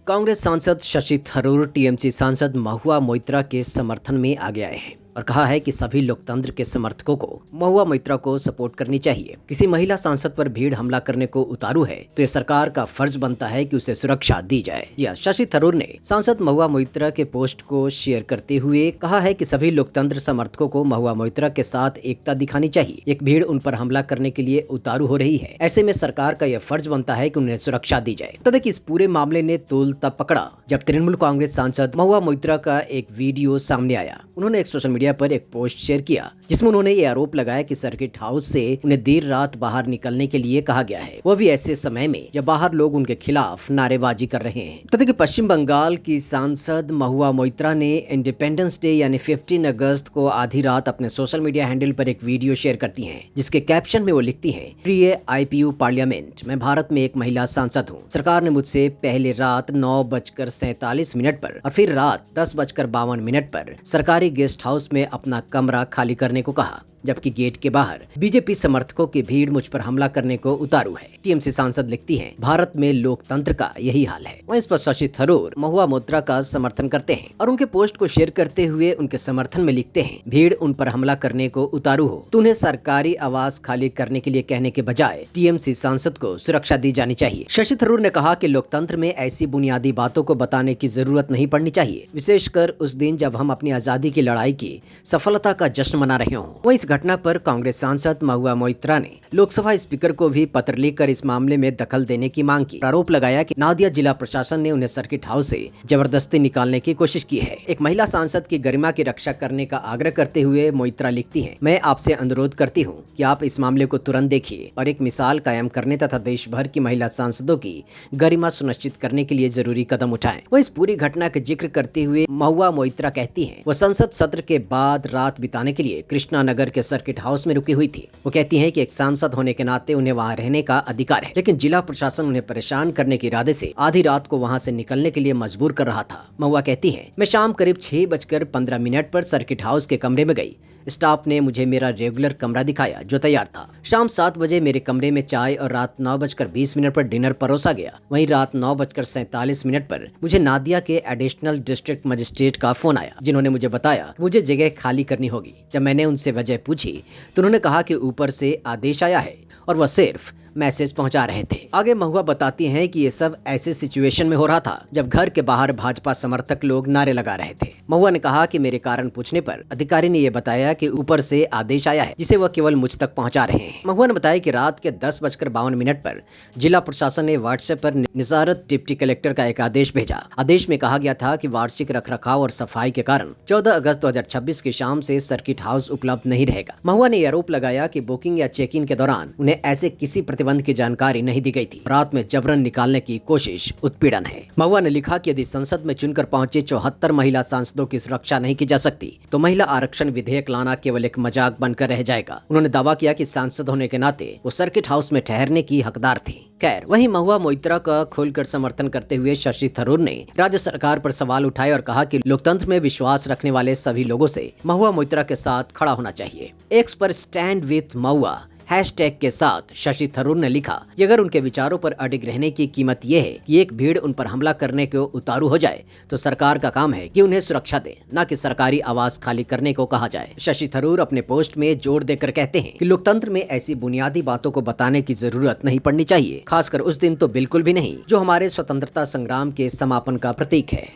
कांग्रेस सांसद शशि थरूर टीएमसी सांसद महुआ मोइत्रा के समर्थन में आगे आए हैं और कहा है कि सभी लोकतंत्र के समर्थकों को महुआ मोइत्रा को सपोर्ट करनी चाहिए। किसी महिला सांसद पर भीड़ हमला करने को उतारू है तो ये सरकार का फर्ज बनता है कि उसे सुरक्षा दी जाए। या शशि थरूर ने सांसद महुआ मोइत्रा के पोस्ट को शेयर करते हुए कहा है कि सभी लोकतंत्र समर्थकों को महुआ मोइत्रा के साथ एकता दिखानी चाहिए। एक भीड़ उन पर हमला करने के लिए उतारू हो रही है, ऐसे में सरकार का यह फर्ज बनता है कि उन्हें सुरक्षा दी जाए। तो देखिए, इस पूरे मामले ने तूल तब पकड़ा जब तृणमूल कांग्रेस सांसद महुआ मोइत्रा का एक वीडियो सामने आया। उन्होंने एक सोशल मीडिया पर एक पोस्ट शेयर किया जिसमें उन्होंने ये आरोप लगाया कि सर्किट हाउस से उन्हें देर रात बाहर निकलने के लिए कहा गया है, वो भी ऐसे समय में जब बाहर लोग उनके खिलाफ नारेबाजी कर रहे हैं। तो देखिए, पश्चिम बंगाल की सांसद महुआ मोइत्रा ने इंडिपेंडेंस डे यानी 15 अगस्त को आधी रात अपने सोशल मीडिया हैंडल पर एक वीडियो शेयर करती हैं, जिसके कैप्शन में वो लिखती हैं, प्रिय आईपीयू पार्लियामेंट, मैं भारत में एक महिला सांसद हूँ। सरकार ने मुझसे पहले रात 9:47 पर और फिर रात 10:52 पर सरकारी गेस्ट हाउस में अपना कमरा खाली करने को कहा, जबकि गेट के बाहर बीजेपी समर्थकों की भीड़ मुझ पर हमला करने को उतारू है। टीएमसी सांसद लिखती हैं, भारत में लोकतंत्र का यही हाल है। वहीं इस पर शशि थरूर महुआ मोइत्रा का समर्थन करते हैं और उनके पोस्ट को शेयर करते हुए उनके समर्थन में लिखते हैं, भीड़ उन पर हमला करने को उतारू हो तो उन्हें सरकारी आवास खाली करने के लिए कहने के बजाय टीएमसी सांसद को सुरक्षा दी जानी चाहिए। शशि थरूर ने कहा कि लोकतंत्र में ऐसी बुनियादी बातों को बताने की जरूरत नहीं पड़नी चाहिए, विशेषकर उस दिन जब हम अपनी आजादी की लड़ाई की सफलता का जश्न मना रहे हों। वहीं इस घटना पर कांग्रेस सांसद महुआ मोइत्रा ने लोकसभा स्पीकर को भी पत्र लिखकर इस मामले में दखल देने की मांग की। आरोप लगाया कि नादिया जिला प्रशासन ने उन्हें सर्किट हाउस से जबरदस्ती निकालने की कोशिश की है। एक महिला सांसद की गरिमा की रक्षा करने का आग्रह करते हुए मोइत्रा लिखती हैं, मैं आपसे अनुरोध करती हूँ कि आप इस मामले को तुरंत देखिए और एक मिसाल कायम करने तथा देश भर की महिला सांसदों की गरिमा सुनिश्चित करने के लिए जरूरी कदम उठाएं। वो इस पूरी घटना का जिक्र करते हुए महुआ मोइत्रा कहती हैं, वो संसद सत्र के बाद रात बिताने के लिए कृष्णा नगर के सर्किट हाउस में रुकी हुई थी। वो कहती हैं कि एक सांसद होने के नाते उन्हें वहां रहने का अधिकार है, लेकिन जिला प्रशासन उन्हें परेशान करने के इरादे से आधी रात को वहां से निकलने के लिए मजबूर कर रहा था। महुआ कहती हैं, मैं शाम करीब 6:15 पर सर्किट हाउस के कमरे में गई। स्टाफ ने मुझे मेरा रेगुलर कमरा दिखाया जो तैयार था। शाम 7 बजे मेरे कमरे में चाय और रात 9:20 पर डिनर परोसा गया। वहीं रात 9:47 पर मुझे नादिया के एडिशनल डिस्ट्रिक्ट मजिस्ट्रेट का फोन आया, जिन्होंने मुझे बताया मुझे जगह खाली करनी होगी। जब मैंने उनसे वजह पूछी तो उन्होंने कहा कि ऊपर से आदेश आया है और वह सिर्फ मैसेज पहुंचा रहे थे। आगे महुआ बताती हैं कि ये सब ऐसे सिचुएशन में हो रहा था जब घर के बाहर भाजपा समर्थक लोग नारे लगा रहे थे। महुआ ने कहा कि मेरे कारण पूछने पर अधिकारी ने यह बताया कि ऊपर से आदेश आया है, जिसे वह केवल मुझ तक पहुंचा रहे हैं। महुआ ने बताया कि रात के 10:52 पर जिला प्रशासन ने व्हाट्सएप पर निजारत डिप्टी कलेक्टर का एक आदेश भेजा। आदेश में कहा गया था कि वार्षिक रखरखाव और सफाई के कारण 14 अगस्त 2026 की शाम से सर्किट हाउस उपलब्ध नहीं रहेगा। महुआ ने आरोप लगाया कि बुकिंग या चेक इन के दौरान उन्हें ऐसे किसी प्रतिबंध की जानकारी नहीं दी गई थी। रात में जबरन निकालने की कोशिश उत्पीड़न है। महुआ ने लिखा कि यदि संसद में चुनकर पहुंचे 74 महिला सांसदों की सुरक्षा नहीं की जा सकती तो महिला आरक्षण विधेयक लाना केवल एक मजाक बनकर रह जाएगा। उन्होंने दावा किया कि सांसद होने के नाते वो सर्किट हाउस में ठहरने की हकदार थी। खैर, वहीं महुआ मोइत्रा का खुलकर समर्थन करते हुए शशि थरूर ने राज्य सरकार पर सवाल उठाए और कहा कि लोकतंत्र में विश्वास रखने वाले सभी लोगों से महुआ मोइत्रा के साथ खड़ा होना चाहिए। एक्स पर स्टैंड विथ महुआ हैशटैग के साथ शशि थरूर ने लिखा कि अगर उनके विचारों पर अडिग रहने की कीमत यह है कि एक भीड़ उन पर हमला करने को उतारू हो जाए तो सरकार का काम है कि उन्हें सुरक्षा दे, न कि सरकारी आवास खाली करने को कहा जाए। शशि थरूर अपने पोस्ट में जोर देकर कहते हैं कि लोकतंत्र में ऐसी बुनियादी बातों को बताने की जरूरत नहीं पड़नी चाहिए, खासकर उस दिन तो बिल्कुल भी नहीं जो हमारे स्वतंत्रता संग्राम के समापन का प्रतीक है।